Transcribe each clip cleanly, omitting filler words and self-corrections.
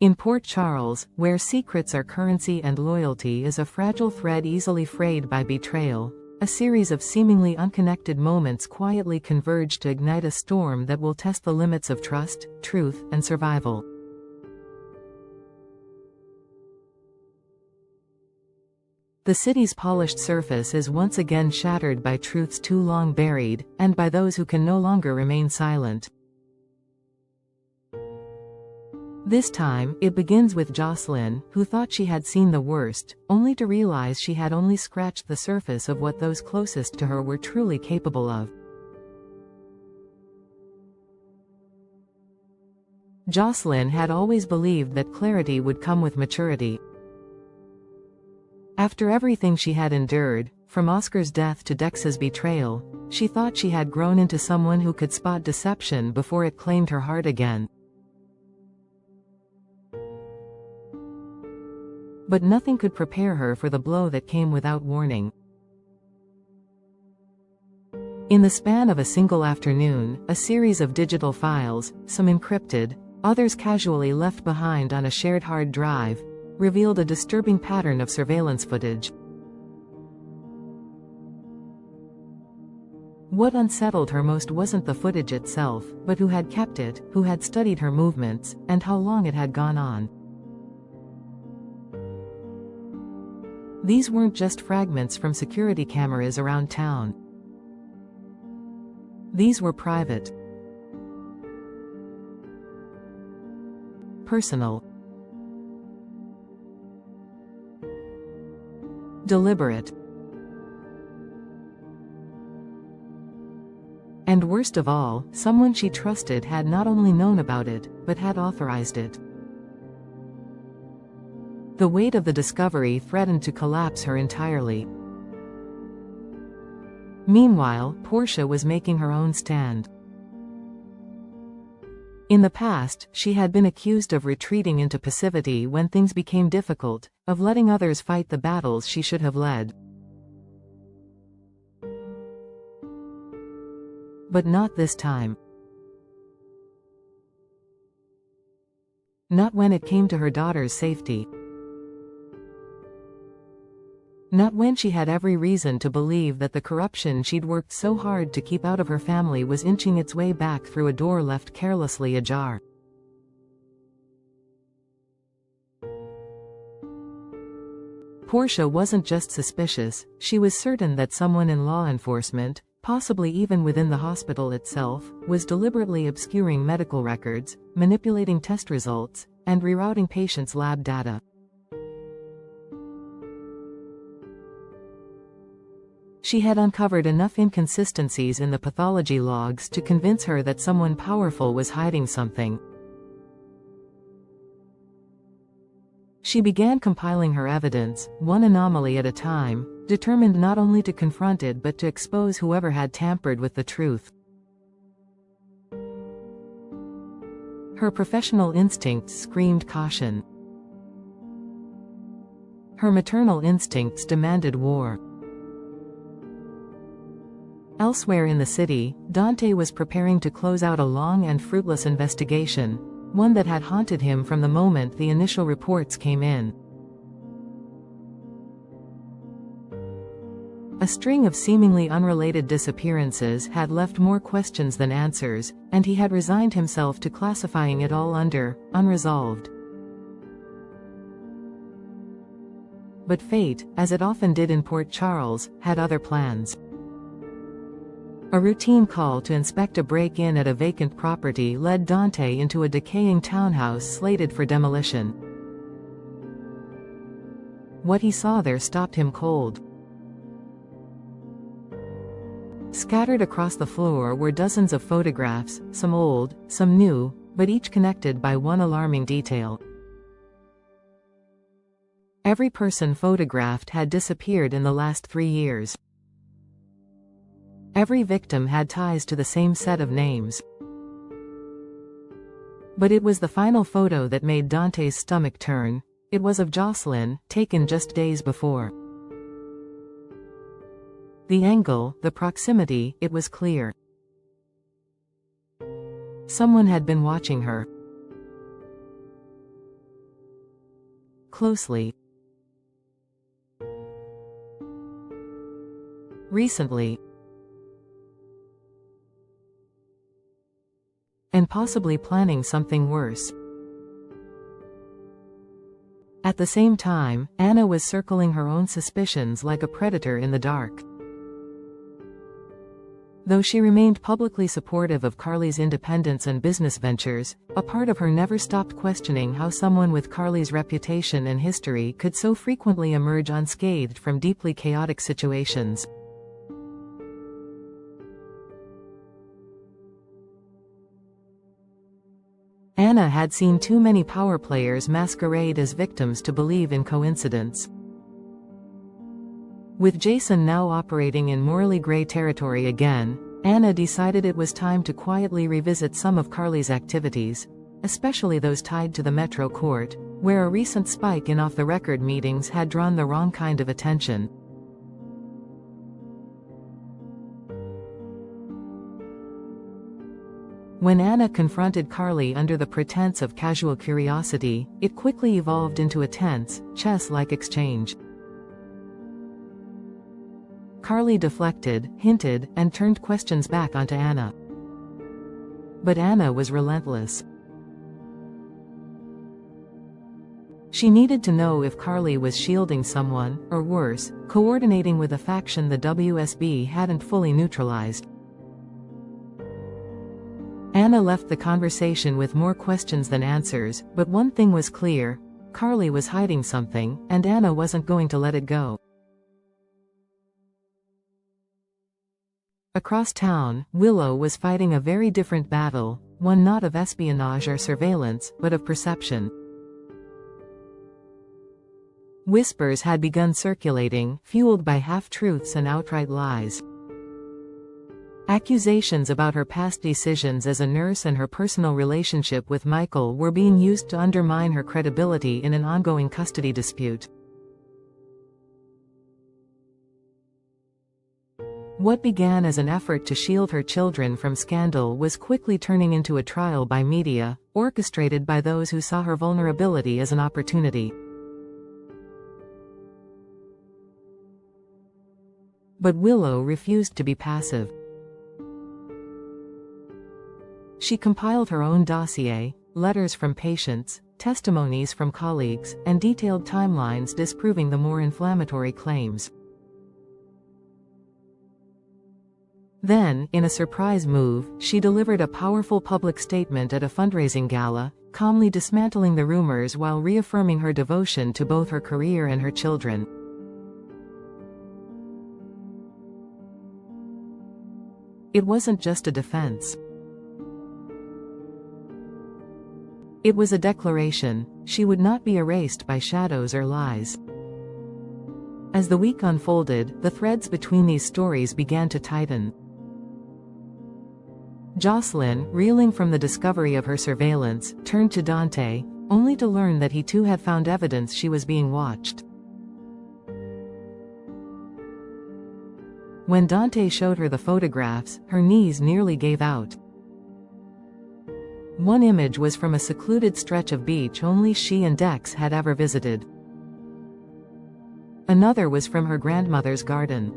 In Port Charles, where secrets are currency and loyalty is a fragile thread easily frayed by betrayal, a series of seemingly unconnected moments quietly converge to ignite a storm that will test the limits of trust, truth, and survival. The city's polished surface is once again shattered by truths too long buried, and by those who can no longer remain silent. This time, it begins with Josslyn, who thought she had seen the worst, only to realize she had only scratched the surface of what those closest to her were truly capable of. Josslyn had always believed that clarity would come with maturity. After everything she had endured, from Oscar's death to Dex's betrayal, she thought she had grown into someone who could spot deception before it claimed her heart again. But nothing could prepare her for the blow that came without warning. In the span of a single afternoon, a series of digital files, some encrypted, others casually left behind on a shared hard drive, revealed a disturbing pattern of surveillance footage. What unsettled her most wasn't the footage itself, but who had kept it, who had studied her movements, and how long it had gone on. These weren't just fragments from security cameras around town. These were private, personal, deliberate, and worst of all, someone she trusted had not only known about it, but had authorized it. The weight of the discovery threatened to collapse her entirely. Meanwhile, Portia was making her own stand. In the past, she had been accused of retreating into passivity when things became difficult, of letting others fight the battles she should have led. But not this time. Not when it came to her daughter's safety. Not when she had every reason to believe that the corruption she'd worked so hard to keep out of her family was inching its way back through a door left carelessly ajar. Portia wasn't just suspicious, she was certain that someone in law enforcement, possibly even within the hospital itself, was deliberately obscuring medical records, manipulating test results, and rerouting patients' lab data. She had uncovered enough inconsistencies in the pathology logs to convince her that someone powerful was hiding something. She began compiling her evidence, one anomaly at a time, determined not only to confront it but to expose whoever had tampered with the truth. Her professional instincts screamed caution. Her maternal instincts demanded war. Elsewhere in the city, Dante was preparing to close out a long and fruitless investigation, one that had haunted him from the moment the initial reports came in. A string of seemingly unrelated disappearances had left more questions than answers, and he had resigned himself to classifying it all under unresolved. But fate, as it often did in Port Charles, had other plans. A routine call to inspect a break-in at a vacant property led Dante into a decaying townhouse slated for demolition. What he saw there stopped him cold. Scattered across the floor were dozens of photographs, some old, some new, but each connected by one alarming detail. Every person photographed had disappeared in the last 3 years. Every victim had ties to the same set of names. But it was the final photo that made Dante's stomach turn. It was of Josslyn, taken just days before. The angle, the proximity, it was clear. Someone had been watching her. closely. Recently. And possibly planning something worse. At the same time, Anna was circling her own suspicions like a predator in the dark. Though she remained publicly supportive of Carly's independence and business ventures, a part of her never stopped questioning how someone with Carly's reputation and history could so frequently emerge unscathed from deeply chaotic situations. Anna had seen too many power players masquerade as victims to believe in coincidence. With Josslyn now operating in morally gray territory again, Anna decided it was time to quietly revisit some of Carly's activities, especially those tied to the Metro Court, where a recent spike in off-the-record meetings had drawn the wrong kind of attention. When Anna confronted Carly under the pretense of casual curiosity, it quickly evolved into a tense, chess-like exchange. Carly deflected, hinted, and turned questions back onto Anna. But Anna was relentless. She needed to know if Carly was shielding someone, or worse, coordinating with a faction the WSB hadn't fully neutralized. Anna left the conversation with more questions than answers, but one thing was clear: Carly was hiding something, and Anna wasn't going to let it go. Across town, Willow was fighting a very different battle, one not of espionage or surveillance, but of perception. Whispers had begun circulating, fueled by half-truths and outright lies. Accusations about her past decisions as a nurse and her personal relationship with Michael were being used to undermine her credibility in an ongoing custody dispute. What began as an effort to shield her children from scandal was quickly turning into a trial by media, orchestrated by those who saw her vulnerability as an opportunity. But Willow refused to be passive. She compiled her own dossier, letters from patients, testimonies from colleagues, and detailed timelines disproving the more inflammatory claims. Then, in a surprise move, she delivered a powerful public statement at a fundraising gala, calmly dismantling the rumors while reaffirming her devotion to both her career and her children. It wasn't just a defense. It was a declaration: she would not be erased by shadows or lies. As the week unfolded, the threads between these stories began to tighten. Josslyn, reeling from the discovery of her surveillance, turned to Dante, only to learn that he too had found evidence she was being watched. When Dante showed her the photographs, her knees nearly gave out. One image was from a secluded stretch of beach only she and Dex had ever visited. Another was from her grandmother's garden.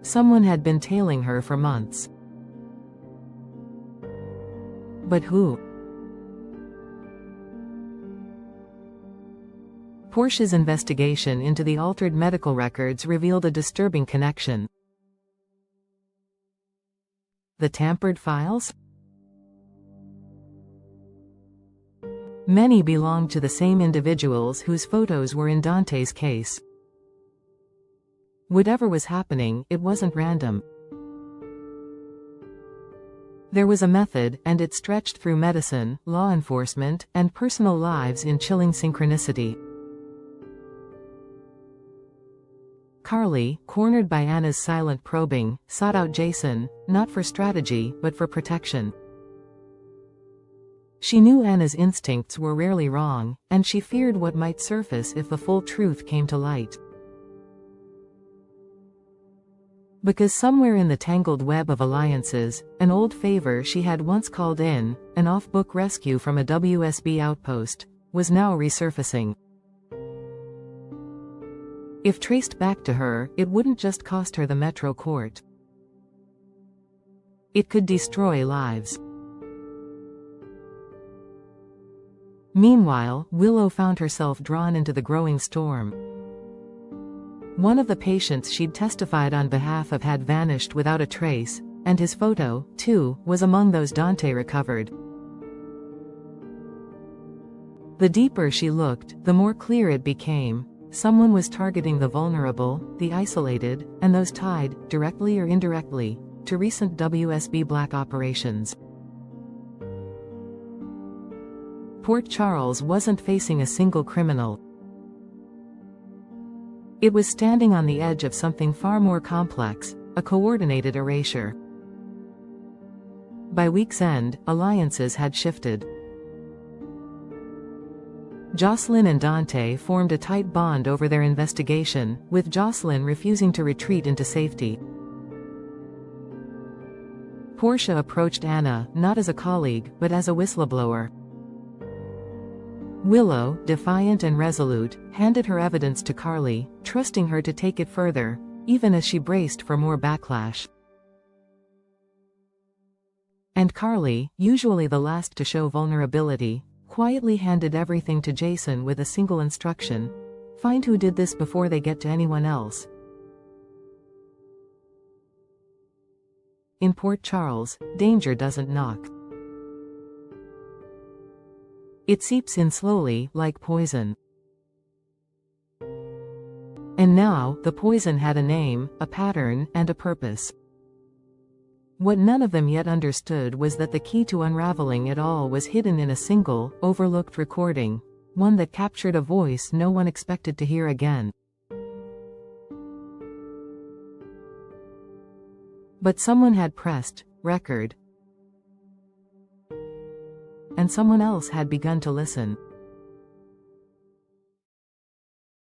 Someone had been tailing her for months. But who? Portia's investigation into the altered medical records revealed a disturbing connection. The tampered files? Many belonged to the same individuals whose photos were in Dante's case. Whatever was happening, it wasn't random. There was a method, and it stretched through medicine, law enforcement, and personal lives in chilling synchronicity. Carly, cornered by Anna's silent probing, sought out Josslyn, not for strategy, but for protection. She knew Anna's instincts were rarely wrong, and she feared what might surface if the full truth came to light. Because somewhere in the tangled web of alliances, an old favor she had once called in, an off-book rescue from a WSB outpost, was now resurfacing. If traced back to her, it wouldn't just cost her the Metro Court. It could destroy lives. Meanwhile, Willow found herself drawn into the growing storm. One of the patients she'd testified on behalf of had vanished without a trace, and his photo, too, was among those Dante recovered. The deeper she looked, the more clear it became. Someone was targeting the vulnerable, the isolated, and those tied, directly or indirectly, to recent WSB Black operations. Port Charles wasn't facing a single criminal. It was standing on the edge of something far more complex, a coordinated erasure. By week's end, alliances had shifted. Josslyn and Dante formed a tight bond over their investigation, with Josslyn refusing to retreat into safety. Portia approached Anna, not as a colleague, but as a whistleblower. Willow, defiant and resolute, handed her evidence to Carly, trusting her to take it further, even as she braced for more backlash. And Carly, usually the last to show vulnerability, quietly handed everything to Jason with a single instruction: find who did this before they get to anyone else. In Port Charles, danger doesn't knock. It seeps in slowly, like poison. And now, the poison had a name, a pattern, and a purpose. What none of them yet understood was that the key to unraveling it all was hidden in a single, overlooked recording, one that captured a voice no one expected to hear again. But someone had pressed record, and someone else had begun to listen.